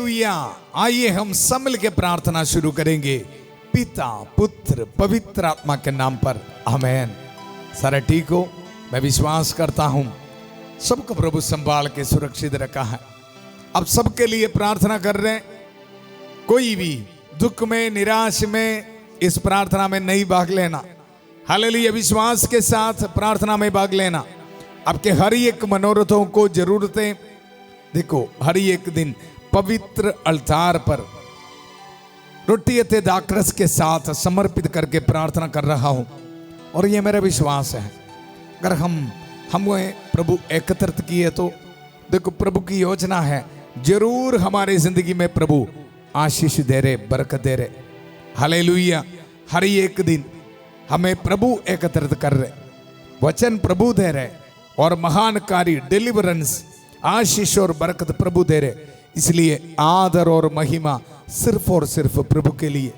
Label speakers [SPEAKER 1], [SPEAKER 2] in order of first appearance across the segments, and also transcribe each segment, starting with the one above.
[SPEAKER 1] Hallelujah. आइए हम सब मिल के प्रार्थना शुरू करेंगे पिता पुत्र पवित्र आत्मा के नाम पर, आमीन। सारा ठीक हो? मैं विश्वास करता हूं सबको प्रभु संभाल के सुरक्षित रखा है। अब सबके लिए प्रार्थना कर रहे हैं। कोई भी दुख में निराश में इस प्रार्थना में नहीं भाग लेना। हालेलुया। विश्वास के साथ प्रार्थना में भाग लेना। आपके हर एक मनोरथों को, जरूरतें, देखो हर एक दिन पवित्र अलतार पर रोटी अते दाखरस के साथ समर्पित करके प्रार्थना कर रहा हूं। और ये मेरा विश्वास है, अगर हम प्रभु एकत्रित किए तो देखो प्रभु की योजना है, जरूर हमारे जिंदगी में प्रभु आशीष दे रहे, बरकत दे रहे। हालेलुया। हर एक दिन हमें प्रभु एकत्रित कर रहे, वचन प्रभु दे रहे और महान कार्य, डिलीवरेंस, आशीष और बरकत प्रभु दे रहे। इसलिए आदर और महिमा सिर्फ और सिर्फ प्रभु के लिए।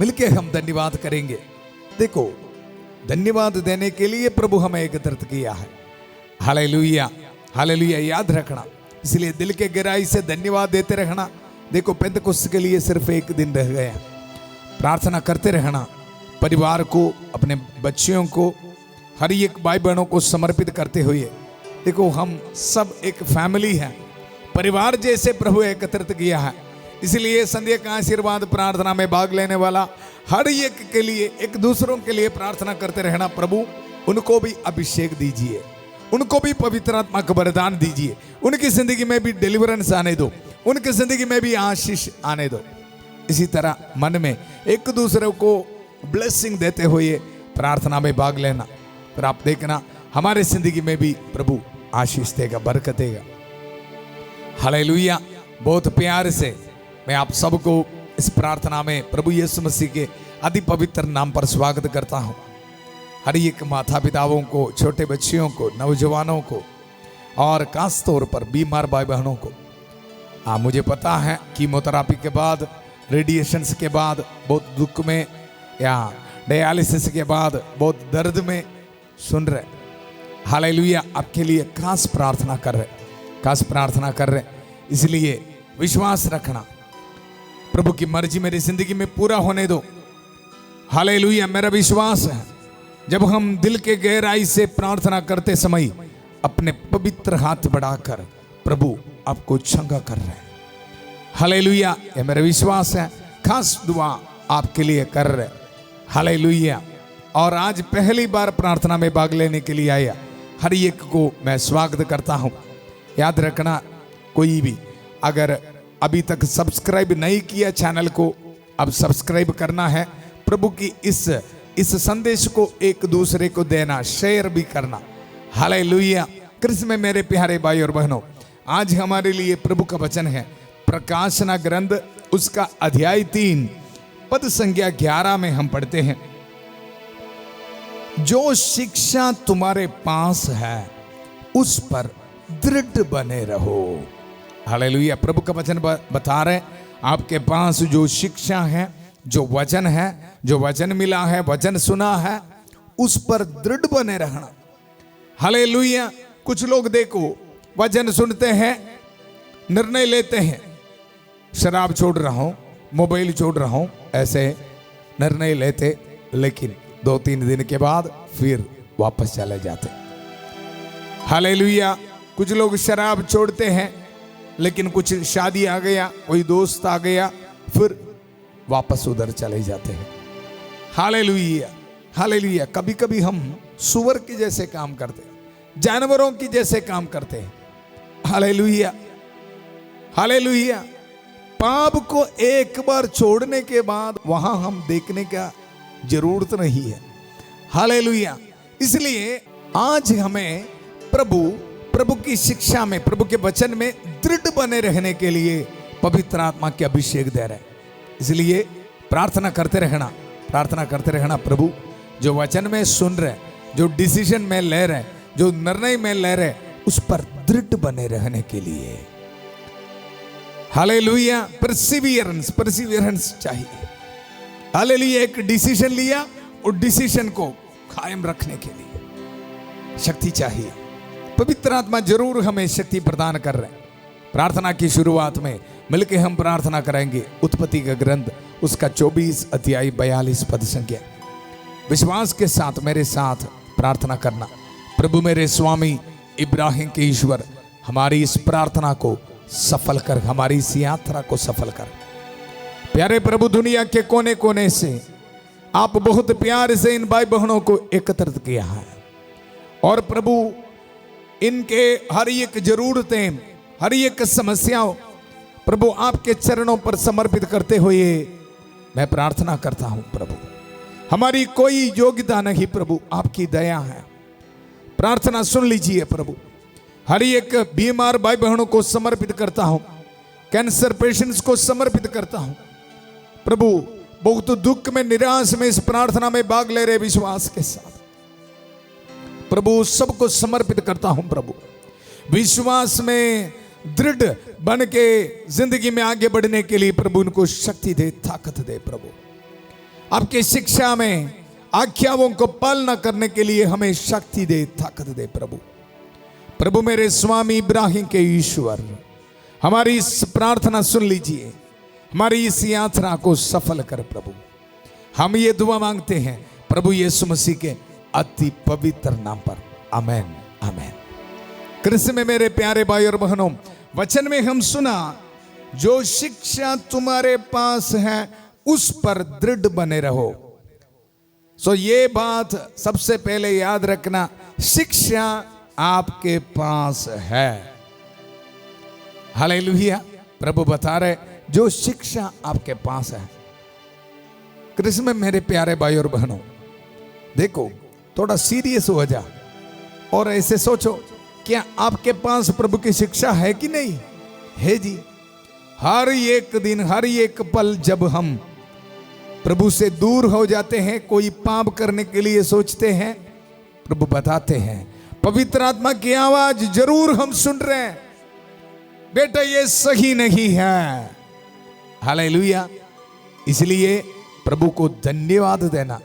[SPEAKER 1] मिलके हम धन्यवाद करेंगे। देखो धन्यवाद देने के लिए प्रभु हमें एकत्रित किया है। Hallelujah hallelujah. याद रखना, इसलिए दिल के गहराई से धन्यवाद देते रहना। देखो पेंतकुस्त के लिए सिर्फ एक दिन रह गया। प्रार्थना करते रहना, परिवार को, अपने बच्चियों को, हर एक भाई बहनों को समर्पित करते हुए। देखो हम सब एक फैमिली है, परिवार जैसे प्रभु एकत्रित किया है। इसलिए संध्या का आशीर्वाद प्रार्थना में भाग लेने वाला हर एक के लिए, एक दूसरों के लिए प्रार्थना करते रहना। प्रभु उनको भी अभिषेक दीजिए, उनको भी पवित्र आत्मा का वरदान दीजिए, उनकी जिंदगी में भी डिलीवरेंस आने दो, उनकी जिंदगी में भी आशीष आने दो। इसी तरह मन में एक दूसरे को ब्लेसिंग देते हुए प्रार्थना में भाग लेना। फिर आप देखना हमारे जिंदगी में भी प्रभु आशीष देगा, बरकत देगा। हालेलुया। बहुत प्यार से मैं आप सबको इस प्रार्थना में प्रभु यीशु मसीह के अति पवित्र नाम पर स्वागत करता हूं। हर एक माता पिताओं को, छोटे बच्चियों को, नौजवानों को और खास तौर पर बीमार भाई बहनों को। मुझे पता है कीमोथेरेपी के बाद, रेडिएशंस के बाद बहुत दुख में, या डायलिसिस के बाद बहुत दर्द में सुन रहे। हालेलुया। आपके लिए खास प्रार्थना कर रहे, खास प्रार्थना कर रहे। इसलिए विश्वास रखना, प्रभु की मर्जी मेरी जिंदगी में पूरा होने दो। हालेलुया। मेरा विश्वास है जब हम दिल के गहराई से प्रार्थना करते समय अपने पवित्र हाथ बढ़ाकर प्रभु आपको चंगा कर रहे हैं। हालेलुया। ये मेरा विश्वास है। खास दुआ आपके लिए कर रहे। हालेलुया। और आज पहली बार प्रार्थना में भाग लेने के लिए आया हर एक को मैं स्वागत करता हूं। याद रखना, कोई भी अगर अभी तक सब्सक्राइब नहीं किया चैनल को, अब सब्सक्राइब करना है। प्रभु की इस संदेश को एक दूसरे को देना, शेयर भी करना। हालेलुया। कृष्ण में मेरे प्यारे भाई और बहनों, आज हमारे लिए प्रभु का वचन है प्रकाशना ग्रंथ, उसका अध्याय 3 पद संख्या 11 में हम पढ़ते हैं, जो शिक्षा तुम्हारे पास है उस पर दृढ़ बने रहो। हालेलुया। प्रभु का वचन बता रहे, आपके पास जो शिक्षा है, जो वचन है, जो वचन मिला है, वचन सुना है, उस पर दृढ़ बने रहना। हालेलुया। कुछ लोग देखो वचन सुनते हैं, निर्णय लेते हैं, शराब छोड़ रहा हूं, मोबाइल छोड़ रहा हूं, ऐसे निर्णय लेते, लेकिन 2-3 दिन के बाद फिर वापस चले जाते। हालेलुया। कुछ लोग शराब छोड़ते हैं, लेकिन कुछ शादी आ गया, कोई दोस्त आ गया, फिर वापस उधर चले जाते हैं। Hallelujah hallelujah. कभी कभी हम सुअर के जैसे काम करते हैं, जानवरों की जैसे काम करते हैं। Hallelujah hallelujah. पाप को एक बार छोड़ने के बाद वहां हम देखने का जरूरत नहीं है। हालेलुया। इसलिए आज हमें प्रभु की शिक्षा में, प्रभु के वचन में दृढ़ बने रहने के लिए पवित्र आत्मा के अभिषेक दे रहे। इसलिए प्रार्थना करते रहना। प्रभु जो वचन में सुन रहे, जो डिसीजन में ले रहे, जो निर्णय में ले रहे, उस पर दृढ़ बने रहने के लिए। हालेलुया। परसिवियरेंस चाहिए। हालेलुया। एक डिसीजन लिया और डिसीजन को कायम रखने के लिए शक्ति चाहिए। पवित्र आत्मा जरूर हमें शक्ति प्रदान कर रहे हैं। प्रार्थना की शुरुआत में मिलके हम प्रार्थना करेंगे। उत्पत्ति का ग्रंथ उसका 24 अध्याय 42 पद संख्या। विश्वास के साथ मेरे साथ प्रार्थना करना। प्रभु मेरे स्वामी इब्राहिम के ईश्वर, हमारी इस प्रार्थना को सफल कर, हमारी इस यात्रा को सफल कर। प्यारे प्रभु, दुनिया के कोने कोने से आप बहुत प्यार से इन भाई बहनों को एकत्रित किया है और प्रभु इनके हर एक जरूरतें, हर एक समस्याओं प्रभु आपके चरणों पर समर्पित करते हुए मैं प्रार्थना करता हूं। प्रभु हमारी कोई योग्यता नहीं, प्रभु आपकी दया है। प्रार्थना सुन लीजिए प्रभु। हर एक बीमार भाई बहनों को समर्पित करता हूं, कैंसर पेशेंट्स को समर्पित करता हूं प्रभु। बहुत दुख में, निराश में इस प्रार्थना में भाग ले रहे विश्वास के साथ प्रभु सबको समर्पित करता हूं प्रभु। विश्वास में दृढ़ बन के जिंदगी में आगे बढ़ने के लिए प्रभु उनको शक्ति दे, ताकत दे प्रभु। आपके शिक्षा में आज्ञाओं को पालना करने के लिए हमें शक्ति दे, ताकत दे प्रभु। प्रभु मेरे स्वामी इब्राहिम के ईश्वर, हमारी इस प्रार्थना सुन लीजिए, हमारी इस यात्रा को सफल कर प्रभु। हम ये दुआ मांगते हैं प्रभु यीशु मसीह के अति पवित्र नाम पर, आमेन आमेन। कृष्ण में मेरे प्यारे भाई और बहनों, वचन में हम सुना, जो शिक्षा तुम्हारे पास है उस पर दृढ़ बने रहो। सो ये बात सबसे पहले याद रखना, शिक्षा आपके पास है। हालेलुया। प्रभु बता रहे जो शिक्षा आपके पास है। कृष्ण में मेरे प्यारे भाई और बहनों, देखो थोड़ा सीरियस हो जा और ऐसे सोचो, क्या आपके पास प्रभु की शिक्षा है कि नहीं है जी। हर एक दिन, हर एक पल जब हम प्रभु से दूर हो जाते हैं, कोई पाप करने के लिए सोचते हैं, प्रभु बताते हैं, पवित्र आत्मा की आवाज जरूर हम सुन रहे हैं, बेटा ये सही नहीं है। हालेलुया। इसलिए प्रभु को धन्यवाद देना।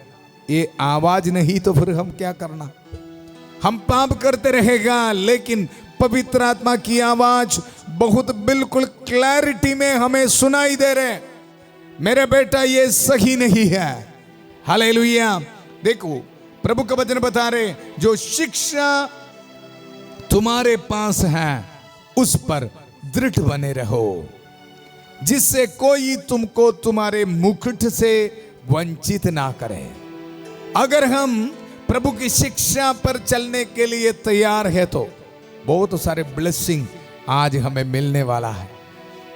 [SPEAKER 1] ये आवाज नहीं तो फिर हम क्या करना। हम पाप करते रहेगा, लेकिन पवित्र आत्मा की आवाज बहुत बिल्कुल क्लैरिटी में हमें सुनाई दे रहे, मेरे बेटा ये सही नहीं है। हालेलुया। देखो प्रभु का वचन बता रहे, जो शिक्षा तुम्हारे पास है उस पर दृढ़ बने रहो, जिससे कोई तुमको तुम्हारे मुकुट से वंचित ना करे। अगर हम प्रभु की शिक्षा पर चलने के लिए तैयार है तो बहुत सारे ब्लेसिंग आज हमें मिलने वाला है।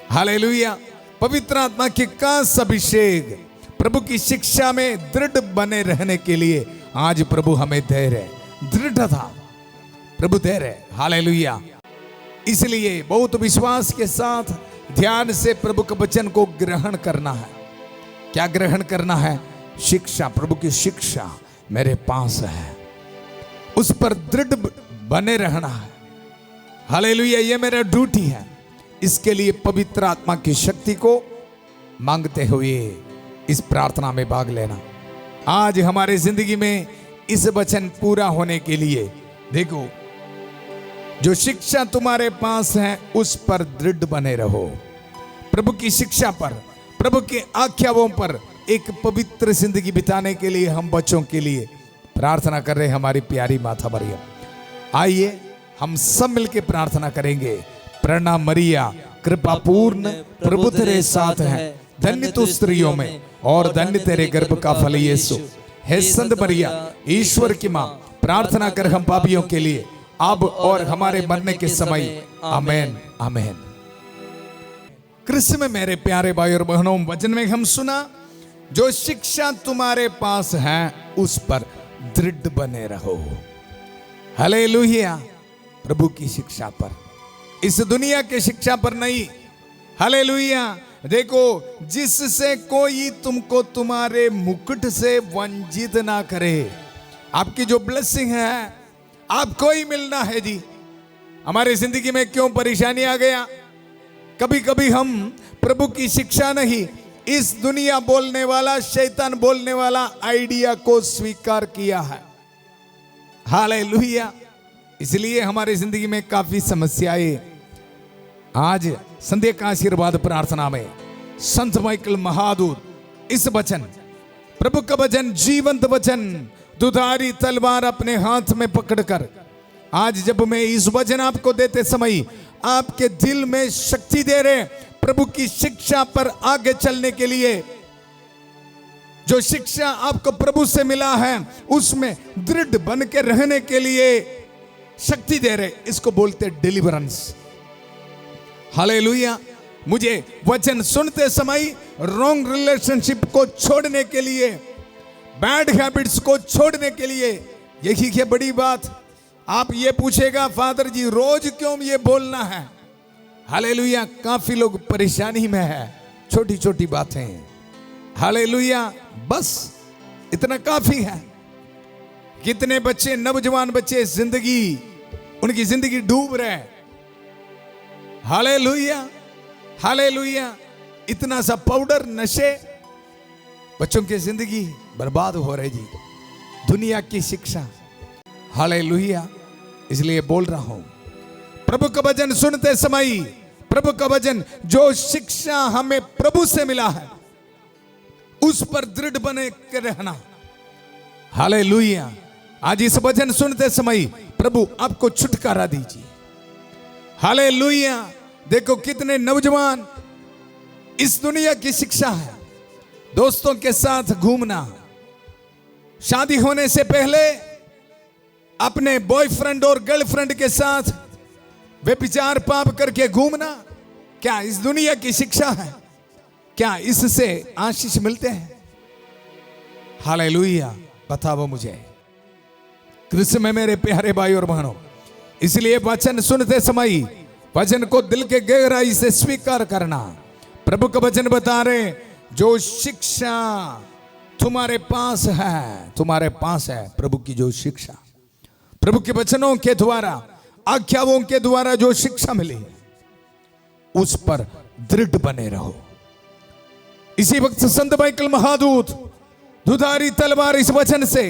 [SPEAKER 1] हालेलुया। पवित्र आत्मा की खास अभिषेक प्रभु की शिक्षा में दृढ़ बने रहने के लिए आज प्रभु हमें दे रहे, दृढ़ता प्रभु दे रहे। हालेलुया। इसलिए बहुत विश्वास के साथ ध्यान से प्रभु के वचन को ग्रहण करना है। क्या ग्रहण करना है? शिक्षा। प्रभु की शिक्षा मेरे पास है, उस पर दृढ़ बने रहना है। हालेलुया। ये मेरा ड्यूटी है। इसके लिए पवित्र आत्मा की शक्ति को मांगते हुए इस प्रार्थना में भाग लेना। आज हमारे जिंदगी में इस वचन पूरा होने के लिए देखो, जो शिक्षा तुम्हारे पास है उस पर दृढ़ बने रहो। प्रभु की शिक्षा पर, प्रभु के आज्ञाओं पर एक पवित्र जिंदगी बिताने के लिए हम बच्चों के लिए प्रार्थना कर रहे हैं हमारी प्यारी माता मरियम। आइए हम सब मिलकर प्रार्थना करेंगे। प्रणाम मरिया, कृपा पूर्ण प्रभु तेरे साथ है, धन्य तू स्त्रियों में और धन्य तेरे गर्भ का फल यीशु। हे संत मरिया, ईश्वर की मां, प्रार्थना कर हम पापियों के लिए अब और हमारे मरने के समय। आमेन आमेन। कृष्ण में मेरे प्यारे भाई और बहनों, वचन में हम सुना, जो शिक्षा तुम्हारे पास है उस पर दृढ़ बने रहो। हालेलुया। प्रभु की शिक्षा पर, इस दुनिया के शिक्षा पर नहीं। हालेलुया। देखो, जिससे कोई तुमको तुम्हारे मुकुट से वंचित ना करे। आपकी जो ब्लेसिंग है आपको ही मिलना है जी। हमारे जिंदगी में क्यों परेशानी आ गया? कभी कभी हम प्रभु की शिक्षा नहीं, इस दुनिया बोलने वाला, शैतान बोलने वाला आइडिया को स्वीकार किया है। हालेलुया। इसलिए हमारी जिंदगी में काफी समस्याएं आज संध्या का आशीर्वाद प्रार्थना में संत माइकल महादूत इस वचन, प्रभु का वचन, जीवंत वचन, दुधारी तलवार अपने हाथ में पकड़कर, आज जब मैं इस वचन आपको देते समय आपके दिल में शक्ति दे रहे, प्रभु की शिक्षा पर आगे चलने के लिए, जो शिक्षा आपको प्रभु से मिला है उसमें दृढ़ बन के रहने के लिए शक्ति दे रहे, इसको बोलते डिलीवरेंस। हालेलुया। मुझे वचन सुनते समय रॉन्ग रिलेशनशिप को छोड़ने के लिए, बैड हैबिट्स को छोड़ने के लिए, यही है बड़ी बात। आप ये पूछेगा फादर जी रोज क्यों ये बोलना है? हालेलुया। काफी लोग परेशानी में है, छोटी छोटी बातें। हालेलुया। बस इतना काफी है। कितने बच्चे, नौजवान बच्चे उनकी जिंदगी डूब रहे। Hallelujah, hallelujah. इतना सा पाउडर, नशे, बच्चों की जिंदगी बर्बाद हो रही जी। दुनिया की शिक्षा। हालेलुया। इसलिए बोल रहा हूं, प्रभु का वचन सुनते समय, प्रभु का वचन, जो शिक्षा हमें प्रभु से मिला है उस पर दृढ़ बने के रहना। हालेलुया। आज इस वचन सुनते समय प्रभु आपको छुटकारा दीजिए। हालेलुया। देखो कितने नौजवान, इस दुनिया की शिक्षा है दोस्तों के साथ घूमना, शादी होने से पहले अपने बॉयफ्रेंड और गर्लफ्रेंड के साथ व्यभिचार पाप करके घूमना, क्या इस दुनिया की शिक्षा है? क्या इससे आशीष मिलते हैं? हालेलुया। बताओ मुझे कृष्ण में मेरे प्यारे भाई और बहनों, इसलिए वचन सुनते समय वचन को दिल के गहराई से स्वीकार करना। प्रभु का वचन बता रहे, जो शिक्षा तुम्हारे पास है, तुम्हारे पास है प्रभु की जो शिक्षा, प्रभु के वचनों के द्वारा, आज्ञाओं के द्वारा जो शिक्षा मिली, उस पर दृढ़ बने रहो। इसी वक्त संत माइकल महादूत दुधारी तलवार इस वचन से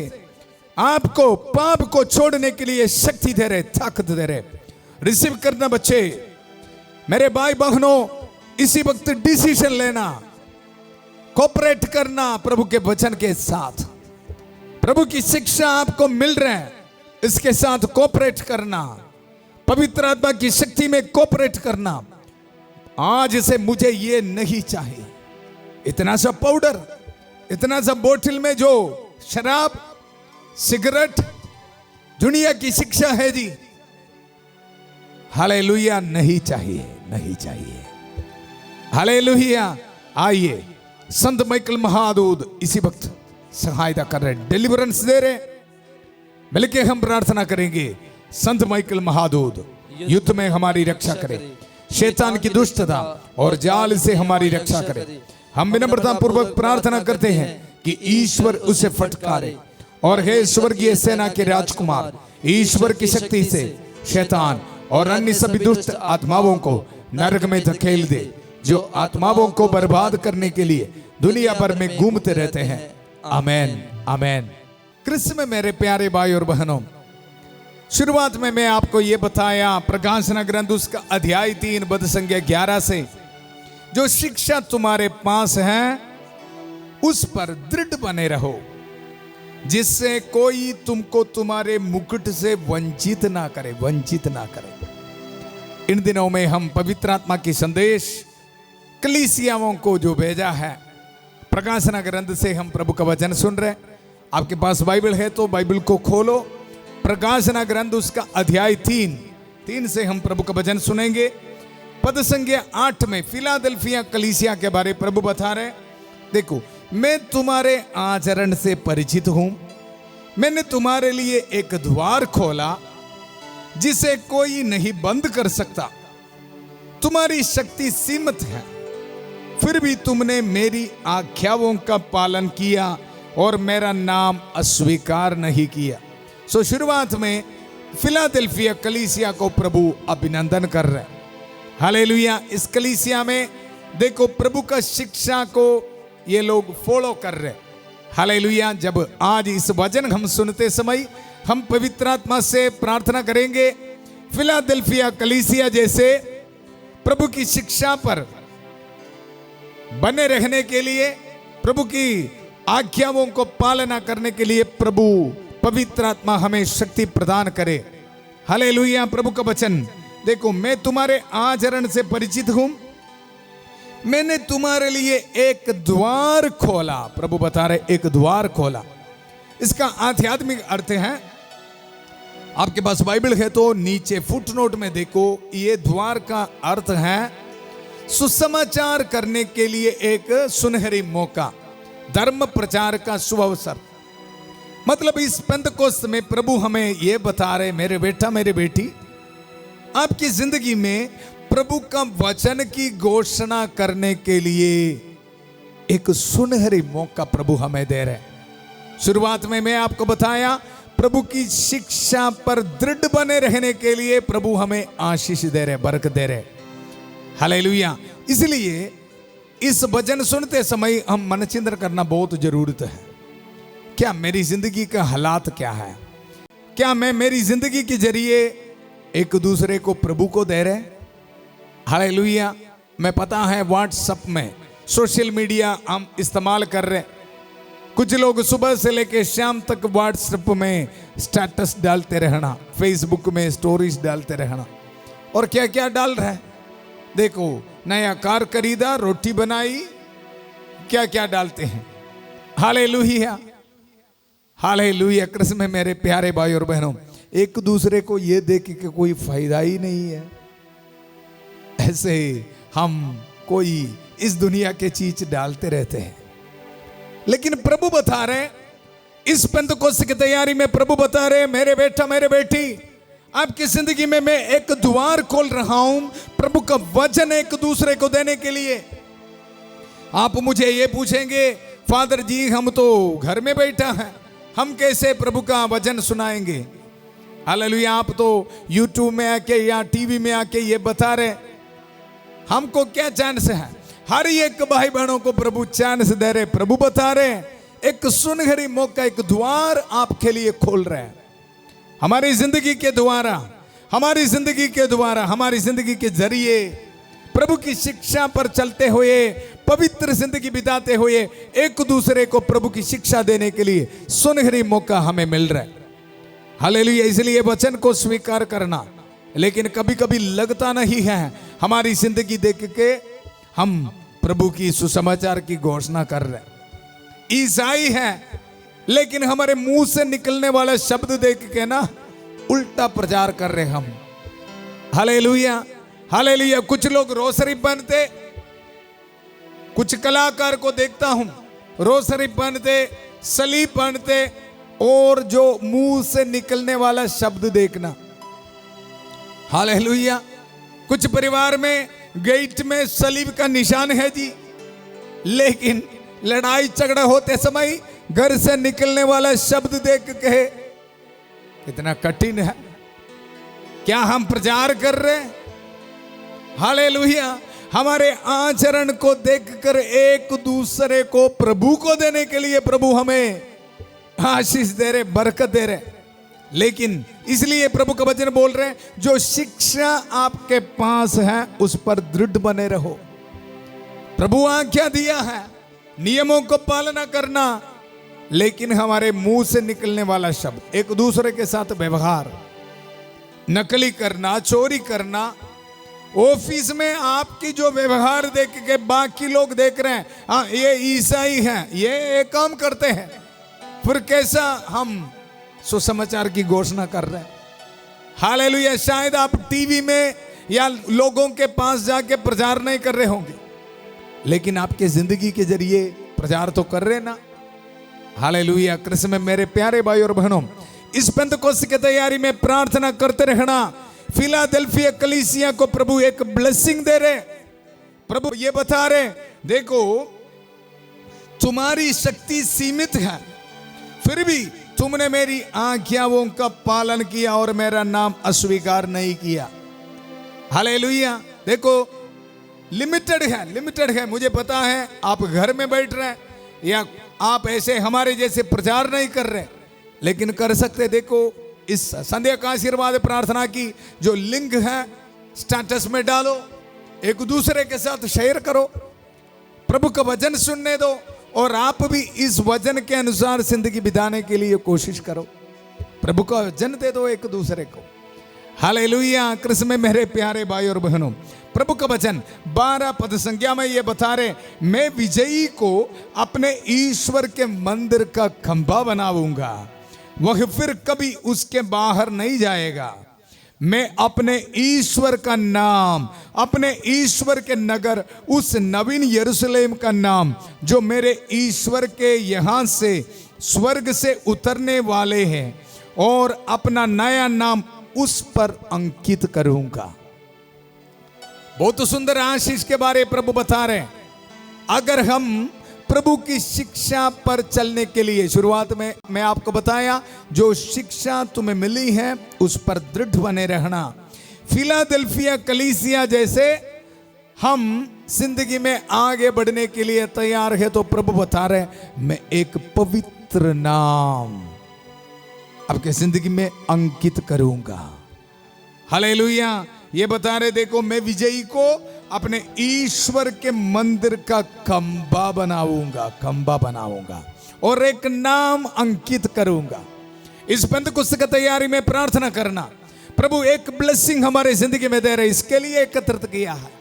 [SPEAKER 1] आपको पाप को छोड़ने के लिए शक्ति दे रहे, ताकत दे रहे। रिसीव करना बच्चे, मेरे भाई बहनों, इसी वक्त डिसीजन लेना, कोऑपरेट करना प्रभु के वचन के साथ। प्रभु की शिक्षा आपको मिल रहे हैं, इसके साथ कोऑपरेट करना, पवित्र आत्मा की शक्ति में कोऑपरेट करना। आज से मुझे ये नहीं चाहिए, इतना सा पाउडर, इतना सा बोतल में जो शराब, सिगरेट, दुनिया की शिक्षा है जी, हालेलुया, नहीं चाहिए, नहीं चाहिए। हालेलुया। आइए, संत माइकल महादूत इसी वक्त सहायता कर रहे, डिलीवरेंस दे रहे। मिलके हम प्रार्थना करेंगे। संत माइकल महादूत युद्ध में हमारी रक्षा करे, शैतान की दुष्टता और जाल से हमारी रक्षा करे। हम विनम्रता पूर्वक प्रार्थना करते हैं कि ईश्वर उसे फटकारे, और हे स्वर्गीय सेना के राजकुमार, ईश्वर की शक्ति से शैतान और अन्य सभी दुष्ट आत्माओं को नरक में धकेल दे, जो आत्माओं को बर्बाद करने के लिए दुनिया भर में घूमते रहते हैं। आमेन, आमेन। कृष्ण में मेरे प्यारे भाई और बहनों, शुरुआत में मैं आपको यह बताया प्रकाशन ग्रंथ उसका अध्याय 3 पद संख्या 11 से, जो शिक्षा तुम्हारे पास है उस पर दृढ़ बने रहो, जिससे कोई तुमको तुम्हारे मुकुट से वंचित ना करे, वंचित ना करे। इन दिनों में हम पवित्र आत्मा की संदेश कलीसियाओं को जो भेजा है, प्रकाशन ग्रंथ से हम प्रभु का वचन सुन रहे। आपके पास बाइबल है तो बाइबल को खोलो, प्रकाशन ग्रंथ उसका अध्याय 3 से हम प्रभु का वचन सुनेंगे। पद संख्या 8 में फिलाडेल्फिया कलीसिया के बारे प्रभु बता रहे। देखो, मैं तुम्हारे आचरण से परिचित हूं, मैंने तुम्हारे लिए एक द्वार खोला जिसे कोई नहीं बंद कर सकता। तुम्हारी शक्ति सीमित है, फिर भी तुमने मेरी आज्ञाओं का पालन किया और मेरा नाम अस्वीकार नहीं किया। सो शुरुआत में फिलाडेल्फिया कलीसिया को प्रभु अभिनंदन कर रहे हैं। हालेलुया। इस कलीसिया में देखो प्रभु का शिक्षा को ये लोग फॉलो कर रहे। हालेलुया। जब आज इस वचन हम सुनते समय हम पवित्र आत्मा से प्रार्थना करेंगे, फिलाडेल्फिया कलीसिया जैसे प्रभु की शिक्षा पर बने रहने के लिए, प्रभु की आज्ञाओं को पालना करने के लिए प्रभु पवित्र आत्मा हमें शक्ति प्रदान करे। हालेलुया। प्रभु का वचन देखो, मैं तुम्हारे आचरण से परिचित हूं, मैंने तुम्हारे लिए एक द्वार खोला। प्रभु बता रहे एक द्वार खोला। इसका आध्यात्मिक अर्थ है, आपके पास बाइबल है तो नीचे फुटनोट में देखो, ये द्वार का अर्थ है सुसमाचार करने के लिए एक सुनहरी मौका, धर्म प्रचार का शुभ अवसर। मतलब इस पेंतकोस्त में प्रभु हमें यह बता रहे, मेरे बेटा मेरे बेटी, आपकी जिंदगी में प्रभु का वचन की घोषणा करने के लिए एक सुनहरी मौका प्रभु हमें दे रहे। शुरुआत में मैं आपको बताया, प्रभु की शिक्षा पर दृढ़ बने रहने के लिए प्रभु हमें आशीष दे रहे, बरकत दे रहे। हालेलुया। इसलिए इस वचन सुनते समय हम मन चिंतन करना बहुत जरूरत है। क्या मेरी जिंदगी का हालात क्या है? क्या मैं मेरी जिंदगी के जरिए एक दूसरे को प्रभु को दे रहे? हालेलुया। मैं पता है व्हाट्सएप में सोशल मीडिया हम इस्तेमाल कर रहे, कुछ लोग सुबह से लेकर शाम तक व्हाट्सएप में स्टेटस डालते रहना, फेसबुक में स्टोरीज डालते रहना, और क्या क्या डाल रहे हैं देखो, नया कार खरीदा, रोटी बनाई, क्या क्या डालते हैं। Hallelujah, hallelujah. कृष्ण में मेरे प्यारे भाई और बहनों, एक दूसरे को ये देख के कोई फायदा ही नहीं है। ऐसे हम कोई इस दुनिया के चीज डालते रहते हैं, लेकिन प्रभु बता रहे, इस पेंतकोस्त की तैयारी में प्रभु बता रहे, मेरे बेटा मेरे बेटी, आपकी जिंदगी में मैं एक द्वार खोल रहा हूं प्रभु का वचन एक दूसरे को देने के लिए। आप मुझे ये पूछेंगे, फादर जी हम तो घर में बैठा है, हम कैसे प्रभु का वचन सुनाएंगे? हालेलुया। आप तो यूट्यूब में आके या टीवी में आके ये बता रहे, हमको क्या चांस है? हर एक भाई बहनों को प्रभु चांस दे रहे। प्रभु बता रहे एक सुनहरी मौका, एक द्वार आपके लिए खोल रहे हैं। हमारी जिंदगी के द्वारा, हमारी जिंदगी के द्वारा, हमारी जिंदगी के जरिए प्रभु की शिक्षा पर चलते हुए, पवित्र जिंदगी बिताते हुए एक दूसरे को प्रभु की शिक्षा देने के लिए सुनहरी मौका हमें मिल रहा है। हालेलुया। इसलिए वचन को स्वीकार करना, लेकिन कभी कभी लगता नहीं है, हमारी जिंदगी देख के हम प्रभु की सुसमाचार की घोषणा कर रहे हैं। ईसाई है, लेकिन हमारे मुंह से निकलने वाला शब्द देख के ना उल्टा प्रचार कर रहे हम। Hallelujah, hallelujah. कुछ लोग रोसरी पहनते, कुछ कलाकार को देखता हूं रोसरी पहनते, सलीब पहनते, और जो मुंह से निकलने वाला शब्द देखना। हालेलुया। कुछ परिवार में गेट में सलीब का निशान है जी, लेकिन लड़ाई झगड़ा होते समय घर से निकलने वाला शब्द देख के कितना कठिन है। क्या हम प्रचार कर रहे हैं? हालेलुया। हमारे आचरण को देखकर एक दूसरे को प्रभु को देने के लिए प्रभु हमें आशीष दे रहे, बरकत दे रहे। लेकिन इसलिए प्रभु का वचन बोल रहे हैं, जो शिक्षा आपके पास है उस पर दृढ़ बने रहो। प्रभु आज्ञा दिया है नियमों को पालना करना, लेकिन हमारे मुंह से निकलने वाला शब्द, एक दूसरे के साथ व्यवहार, नकली करना, चोरी करना, ऑफिस में आपकी जो व्यवहार देख के बाकी लोग देख रहे हैं, हाँ ये ईसाई हैं, ये काम करते हैं, फिर कैसा हम सुसमाचार की घोषणा कर रहे हैं। हालेलुया। शायद आप टीवी में या लोगों के पास जाके प्रचार नहीं कर रहे होंगे, लेकिन आपके जिंदगी के जरिए प्रचार तो कर रहे ना। हालेलुया। कृष्ण में मेरे प्यारे भाई और बहनों, इस पेंतकोस्त की तैयारी में प्रार्थना करते रहना। फिलाडेल्फिया कलीसिया को प्रभु एक ब्लेसिंग दे रहे। प्रभु ये बता रहे, देखो तुम्हारी शक्ति सीमित है, फिर भी तुमने मेरी आज्ञाओं का पालन किया और मेरा नाम अस्वीकार नहीं किया। हालेलुया। देखो लिमिटेड है, लिमिटेड है। मुझे पता है आप घर में बैठ रहे हैं या आप ऐसे हमारे जैसे प्रचार नहीं कर रहे, लेकिन कर सकते। देखो इस संध्या का आशीर्वाद प्रार्थना की जो लिंक है स्टेटस में डालो, एक दूसरे के साथ शेयर करो, प्रभु का वचन सुनने दो, और आप भी इस वचन के अनुसार जिंदगी बिताने के लिए कोशिश करो। प्रभु का वचन दे दो एक दूसरे को। हालेलुया। कृष्ण में मेरे प्यारे भाई और बहनों, प्रभु का वचन 12 पद संख्या में ये बता रहे, मैं विजयी को अपने ईश्वर के मंदिर का खंभा बनाऊंगा, वह फिर कभी उसके बाहर नहीं जाएगा। मैं अपने ईश्वर का नाम, अपने ईश्वर के नगर, उस नवीन यरूशलेम का नाम जो मेरे ईश्वर के यहां से स्वर्ग से उतरने वाले हैं, और अपना नया नाम उस पर अंकित करूंगा। बहुत सुंदर आशीष के बारे प्रभु बता रहे हैं। अगर हम प्रभु की शिक्षा पर चलने के लिए, शुरुआत में मैं आपको बताया, जो शिक्षा तुम्हें मिली है उस पर दृढ़ बने रहना। फिलाडेल्फिया कलीसिया जैसे हम जिंदगी में आगे बढ़ने के लिए तैयार है, तो प्रभु बता रहे हैं, मैं एक पवित्र नाम आपके जिंदगी में अंकित करूंगा। हालेलुया। ये बता रहे, देखो मैं विजयी को अपने ईश्वर के मंदिर का खंभा बनाऊंगा, खंभा बनाऊंगा, और एक नाम अंकित करूंगा। इस पेंतकुस्त की तैयारी में प्रार्थना करना, प्रभु एक ब्लेसिंग हमारे जिंदगी में दे रहे, इसके लिए एकत्रित किया है।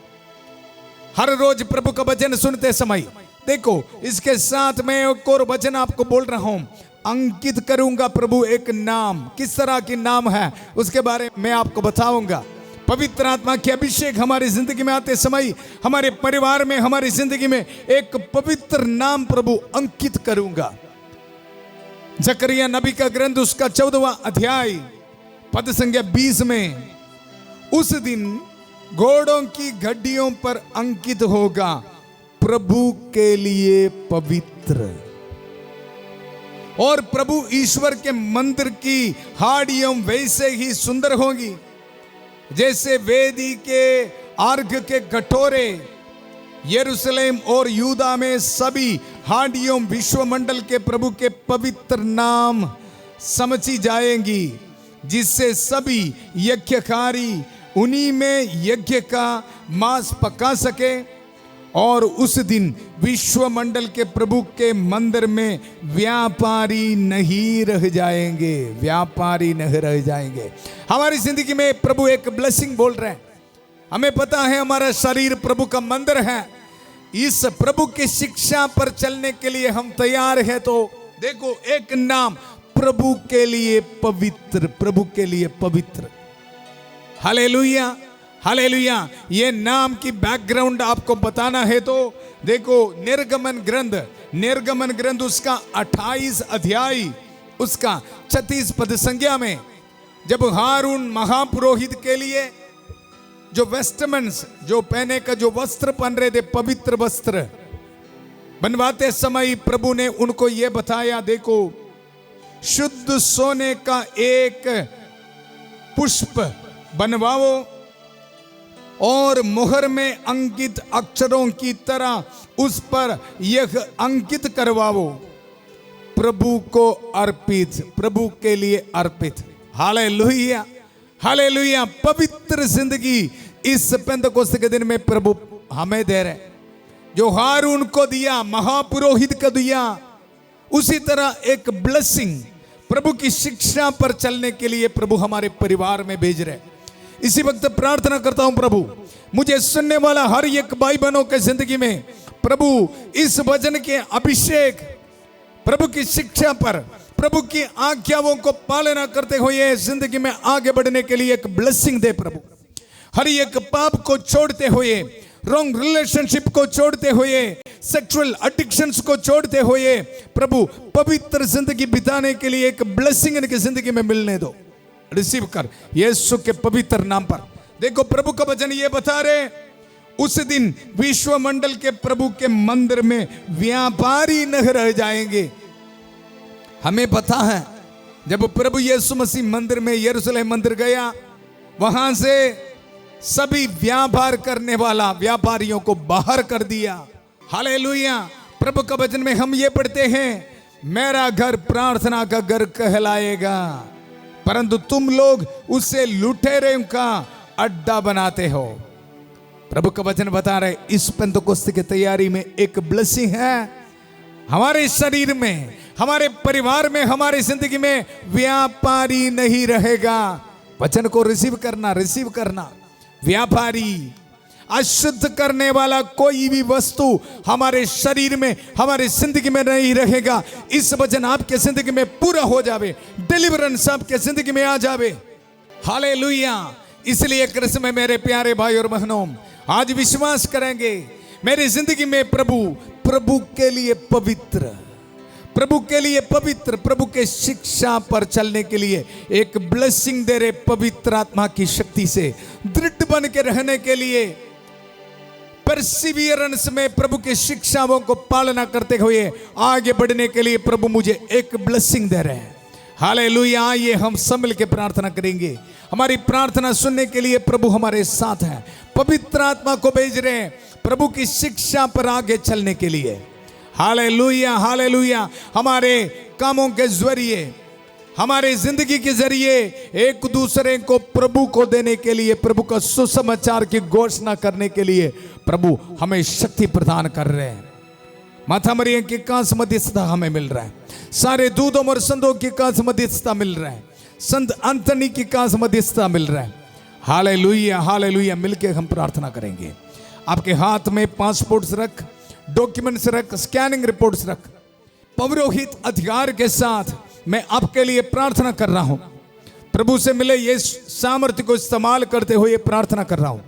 [SPEAKER 1] हर रोज प्रभु का वचन सुनते समय देखो, इसके साथ मैं एक और वचन आपको बोल रहा हूं, अंकित करूंगा प्रभु एक नाम। किस तरह की नाम है उसके बारे में आपको बताऊंगा। पवित्र आत्मा के अभिषेक हमारी जिंदगी में आते समय, हमारे परिवार में, हमारी जिंदगी में एक पवित्र नाम प्रभु अंकित करूंगा। जकरिया नबी का ग्रंथ उसका 14वां अध्याय पद संख्या 20 में, उस दिन घोड़ों की घड़ियों पर अंकित होगा, प्रभु के लिए पवित्र। और प्रभु ईश्वर के मंदिर की हाड़ियों वैसे ही सुंदर होगी जैसे वेदी के अर्घ के कटोरे। यरूशलेम और यूदा में सभी हाड़ियों विश्वमंडल के प्रभु के पवित्र नाम समझी जाएंगी, जिससे सभी यज्ञकारी उन्हीं में यज्ञ का मांस पका सके। और उस दिन विश्वमंडल के प्रभु के मंदिर में व्यापारी नहीं रह जाएंगे, व्यापारी नहीं रह जाएंगे। हमारी जिंदगी में प्रभु एक ब्लेसिंग बोल रहे हैं। हमें पता है हमारा शरीर प्रभु का मंदिर है। इस प्रभु की शिक्षा पर चलने के लिए हम तैयार हैं, तो देखो एक नाम, प्रभु के लिए पवित्र, प्रभु के लिए पवित्र। Hallelujah, hallelujah. ये नाम की बैकग्राउंड आपको बताना है तो देखो, निर्गमन ग्रंथ उसका 28 अध्याय उसका 36 पद संज्ञा में, जब हारून महापुरोहित के लिए जो वेस्टमेंट्स, जो पहने का जो वस्त्र पहन रहे थे, पवित्र वस्त्र बनवाते समय प्रभु ने उनको ये बताया, देखो शुद्ध सोने का एक पुष्प बनवाओ और मुहर में अंकित अक्षरों की तरह उस पर यह अंकित करवाओ, प्रभु को अर्पित, प्रभु के लिए अर्पित। Hallelujah, hallelujah. पवित्र जिंदगी इस पेंतकोस्त के दिन में प्रभु हमें दे रहे, जो हारून को दिया, महापुरोहित को दिया, उसी तरह एक ब्लेसिंग प्रभु की शिक्षा पर चलने के लिए प्रभु हमारे परिवार में भेज रहे। इसी वक्त प्रार्थना करता हूं, प्रभु मुझे सुनने वाला हर एक भाई बहनों के जिंदगी में प्रभु इस वचन के अभिषेक, प्रभु की शिक्षा पर, प्रभु की आज्ञाओं को पालना करते हुए जिंदगी में आगे बढ़ने के लिए एक ब्लेसिंग दे प्रभु। हर एक पाप को छोड़ते हुए, रॉन्ग रिलेशनशिप को छोड़ते हुए, सेक्सुअल एडिक्शंस को छोड़ते हुए प्रभु पवित्र जिंदगी बिताने के लिए एक ब्लेसिंग इनकी जिंदगी में मिलने दो। रिसीव कर यीशु के पवित्र नाम पर। देखो प्रभु का वचन ये बता रहे, उस दिन विश्वमंडल के प्रभु के मंदिर में व्यापारी नहीं रह जाएंगे। हमें पता है जब प्रभु यीशु मसीह मंदिर में, यरूशलेम मंदिर गया, वहां से सभी व्यापार करने वाला व्यापारियों को बाहर कर दिया। हालेलुया। प्रभु का वचन में हम ये पढ़ते हैं, मेरा घर प्रार्थना का घर कहलाएगा, परंतु तुम लोग उसे लुटेरों का अड्डा बनाते हो। प्रभु का वचन बता रहे इस पेंतुकोस्त की तैयारी में एक ब्लेसिंग है हमारे शरीर में, हमारे परिवार में, हमारी जिंदगी में व्यापारी नहीं रहेगा। वचन को रिसीव करना। व्यापारी, अशुद्ध करने वाला कोई भी वस्तु हमारे शरीर में, हमारे जिंदगी में नहीं रहेगा। इस वचन आपके जिंदगी में पूरा हो जावे, डिलीवरेंस आपके जिंदगी में आ जावे। हालेलुया। इसलिए कृष्ण में मेरे प्यारे भाई और बहनों, आज विश्वास करेंगे मेरी जिंदगी में प्रभु के लिए पवित्र, प्रभु के शिक्षा पर चलने के लिए एक ब्लेसिंग दे रहे पवित्र आत्मा की शक्ति से दृढ़ बन के रहने के लिए, परसिवियरेंस में प्रभु की शिक्षाओं को पालना करते हुए आगे बढ़ने के लिए प्रभु मुझे एक ब्लेसिंग दे रहे हैं। हालेलुया। आइए हम सब मिल के प्रार्थना करेंगे। हमारी प्रार्थना सुनने के लिए प्रभु हमारे साथ हैं, पवित्र आत्मा को भेज रहे हैं प्रभु की शिक्षा पर आगे चलने के लिए। Hallelujah, hallelujah. हमारे कामों के जरिए, हमारे जिंदगी के जरिए एक दूसरे को प्रभु को देने के लिए, प्रभु का सुसमाचार की घोषणा करने के लिए प्रभु हमें शक्ति प्रदान कर रहे हैं। माता मरियम की कांस मध्यस्थता हमें मिल रहा है, सारे दूतों और संतों की कांस मध्यस्थता मिल रहा है, संत अंतनी की कांस मध्यस्थता मिल रहा है। Hallelujah, hallelujah. मिलके हम प्रार्थना करेंगे। आपके हाथ में पासपोर्ट्स रख, डॉक्यूमेंट्स रख, स्कैनिंग रिपोर्ट्स रख। पौरोहित अधिकार के साथ मैं आपके लिए प्रार्थना कर रहा हूं। प्रभु से मिले ये सामर्थ्य को इस्तेमाल करते हुए प्रार्थना कर रहा हूं।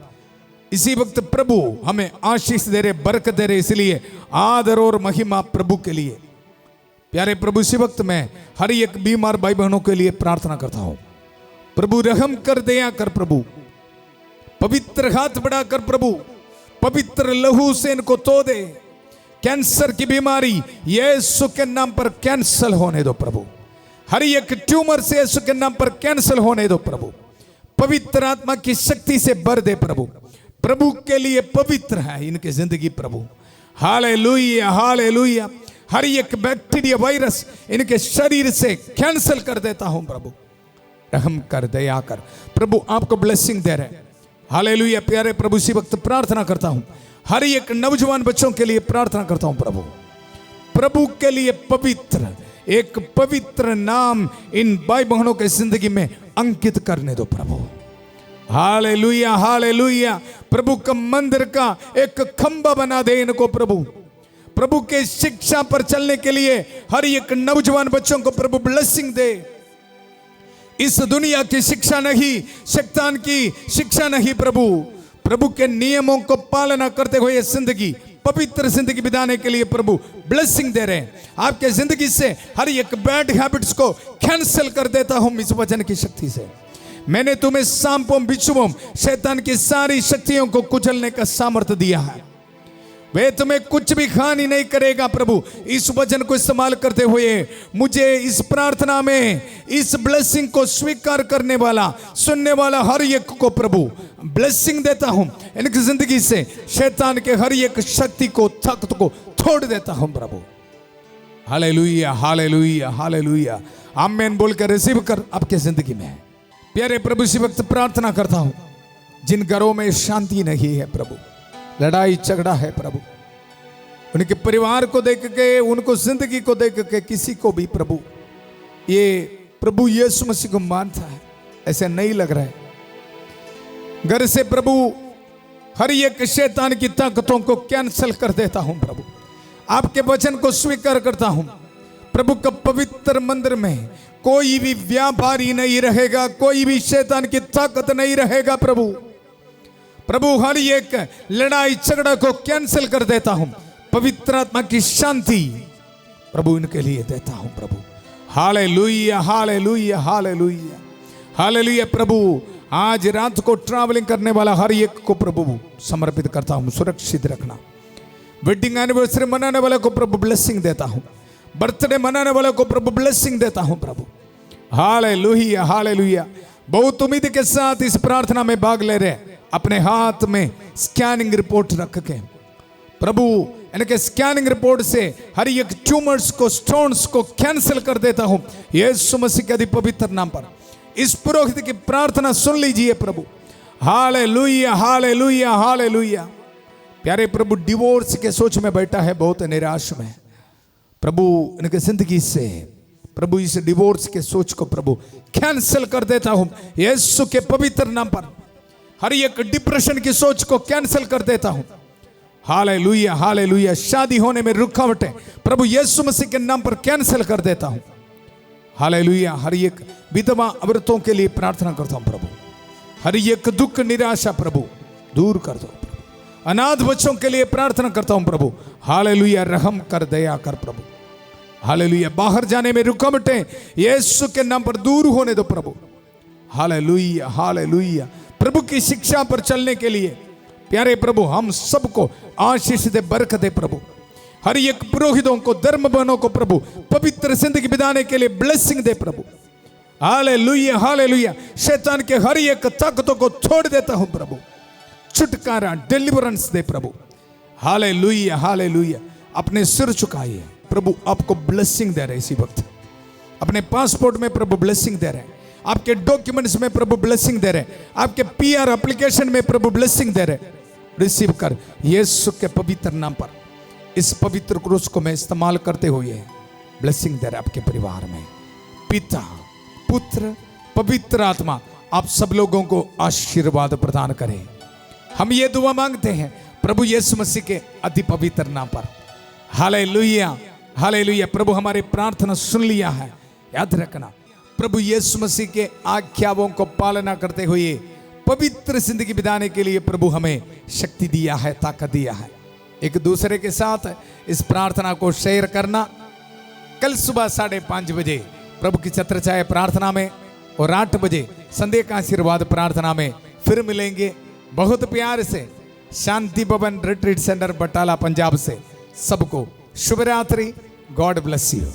[SPEAKER 1] इसी वक्त प्रभु हमें आशीष दे रहे, बरकत दे रहे, इसलिए आदर और महिमा प्रभु के लिए। प्यारे प्रभु, इसी वक्त मैं हर एक बीमार भाई बहनों के लिए प्रार्थना करता हूं। प्रभु रहम कर, दया कर प्रभु, पवित्र हाथ बढ़ाकर प्रभु पवित्र लहू से इनको धो दे। कैंसर की बीमारी यीशु के नाम पर कैंसल होने दो प्रभु। हर एक ट्यूमर से यीशु के नाम पर कैंसल होने दो प्रभु। पवित्र आत्मा की शक्ति से भर दे प्रभु। प्रभु के लिए पवित्र है इनकी जिंदगी प्रभु। Hallelujah, hallelujah. हर एक बैक्टीरिया, वायरस इनके शरीर से कैंसल कर देता हूं प्रभु। रहम कर, दया कर प्रभु। आपको ब्लेसिंग दे रहे। हालेलुया। प्यारे प्रभु, इसी वक्त प्रार्थना करता हूं हर एक नौजवान बच्चों के लिए प्रार्थना करता हूं प्रभु। प्रभु के लिए पवित्र, एक पवित्र नाम इन भाई बहनों के जिंदगी में अंकित करने दो प्रभु। Hallelujah, hallelujah. प्रभु का मंदिर का एक खंबा बना दे इनको प्रभु। प्रभु के शिक्षा पर चलने के लिए हर एक नौजवान बच्चों को प्रभु ब्लेसिंग दे। इस दुनिया की शिक्षा नहीं, शैतान की शिक्षा नहीं प्रभु। प्रभु के नियमों को पालना करते हुए जिंदगी, पवित्र जिंदगी बिताने के लिए प्रभु ब्लेसिंग दे रहे हैं। आपके जिंदगी से हर एक बैड हैबिट्स को कैंसिल कर देता हूं इस वचन की शक्ति से। मैंने तुम्हें सांपों बिच्छुओं शैतान की सारी शक्तियों को कुचलने का सामर्थ्य दिया है। वे तुम्हें कुछ भी हानि नहीं करेगा प्रभु। इस वचन को इस्तेमाल करते हुए मुझे इस प्रार्थना में इस ब्लेसिंग को स्वीकार करने वाला, सुनने वाला हर एक को प्रभु ब्लेसिंग देता हूं। इनकी जिंदगी से शैतान के हर एक शक्ति को, ताकत को तोड़ देता हूं प्रभु। Hallelujah, hallelujah, hallelujah. आमीन बोल कर रिसीव कर आपके जिंदगी में। प्यारे प्रभु, इसी वक्त प्रार्थना करता हूं जिन घरों में शांति नहीं है प्रभु, लड़ाई झगड़ा है प्रभु, उनके परिवार को देख के, उनको जिंदगी को देख के किसी को भी प्रभु ये प्रभु यीशु मसीह को मानता है ऐसा नहीं लग रहा है। घर से प्रभु हर एक शैतान की ताकतों को कैंसल कर देता हूं प्रभु। आपके वचन को स्वीकार करता हूं। प्रभु का पवित्र मंदिर में कोई भी व्यापारी नहीं रहेगा, कोई भी शैतान की ताकत नहीं रहेगा प्रभु। प्रभु हर एक लड़ाई झगड़ा को कैंसिल कर देता हूं। पवित्र आत्मा की शांति प्रभु इनके लिए देता हूं प्रभु। Hallelujah, hallelujah, hallelujah, hallelujah. प्रभु आज रात को ट्रैवलिंग करने वाला हर एक को प्रभु समर्पित करता हूं। सुरक्षित रखना। वेडिंग एनिवर्सरी मनाने वाले को प्रभु ब्लेसिंग देता हूं। बर्थडे मनाने वाले को प्रभु ब्लेसिंग देता हूं प्रभु। Hallelujah, hallelujah. बहुत उम्मीद के साथ इस प्रार्थना में भाग ले रहे हैं। अपने हाथ में स्कैनिंग रिपोर्ट रख के प्रभु इनके स्कैनिंग रिपोर्ट से हर एक ट्यूमर्स को, स्टोन्स को कैंसिल कर देता हूं यीशु मसीह के पवित्र नाम पर। इस पुरोहित की प्रार्थना सुन लीजिए प्रभु। Hallelujah, hallelujah, hallelujah. प्यारे प्रभु, डिवोर्स के सोच में बैठा है, बहुत निराश में प्रभु, इनकी जिंदगी से प्रभु इस डिवोर्स के सोच को प्रभु कैंसिल कर देता हूं यीशु के पवित्र नाम पर। हर एक डिप्रेशन की सोच को कैंसिल कर देता हूं। Hallelujah, hallelujah. शादी होने में रुकावटें प्रभु यीशु मसीह के नाम पर कैंसिल कर देता हूं। हालेलुया। हर एक विधवा औरतों के लिए प्रार्थना करता हूं प्रभु, हर एक दुख निराशा प्रभु दूर कर दो प्रभु। अनाथ बच्चों के लिए प्रार्थना करता हूं प्रभु, हालेलुया, रहम कर, दया कर प्रभु। हालेलुया। बाहर जाने में रुकावटें यीशु के नाम पर दूर होने दो प्रभु। Hallelujah, hallelujah. प्रभु की शिक्षा पर चलने के लिए प्यारे प्रभु हम सबको आशीष दे, बरकत दे प्रभु। हर एक पुरोहितों को, धर्मबनों को प्रभु पवित्र जिंदगी बिताने के लिए ब्लेसिंग दे प्रभु। Hallelujah, hallelujah. शैतान के हर एक ताकतों को छोड़ देता हूं प्रभु, छुटकारा, डिलीवरेंस दे प्रभु। Hallelujah, hallelujah. अपने सिर चुकाइए प्रभु, आपको ब्लेसिंग दे रहे इसी वक्त। अपने पासपोर्ट में प्रभु ब्लेसिंग दे रहे, आपके डॉक्यूमेंट्स में प्रभु ब्लेसिंग दे रहे, आपके पीआर एप्लीकेशन में प्रभु ब्लेसिंग दे रहे। रिसीव कर यीशु के पवित्र नाम पर। इस पवित्र क्रूस को मैं इस्तेमाल करते हुए ब्लेसिंग दे रहे आपके परिवार में। पिता, पुत्र, पवित्र आत्मा आप सब लोगों को आशीर्वाद प्रदान करें। हम ये दुआ मांगते हैं प्रभु यीशु मसीह के अति पवित्र नाम पर। Hallelujah, hallelujah. प्रभु हमारी प्रार्थना सुन लिया है। याद रखना, प्रभु यीशु मसीह के आज्ञाओं को पालना करते हुए पवित्र जिंदगी बिताने के लिए प्रभु हमें शक्ति दिया है, ताकत दिया है। एक दूसरे के साथ इस प्रार्थना को शेयर करना। कल सुबह 5:30 बजे प्रभु की छत्रछाया प्रार्थना में और 8 बजे संध्या का आशीर्वाद प्रार्थना में फिर मिलेंगे। बहुत प्यार से शांति भवन रिट्रीट सेंटर बटाला पंजाब से सबको शुभ रात्रि। God bless you.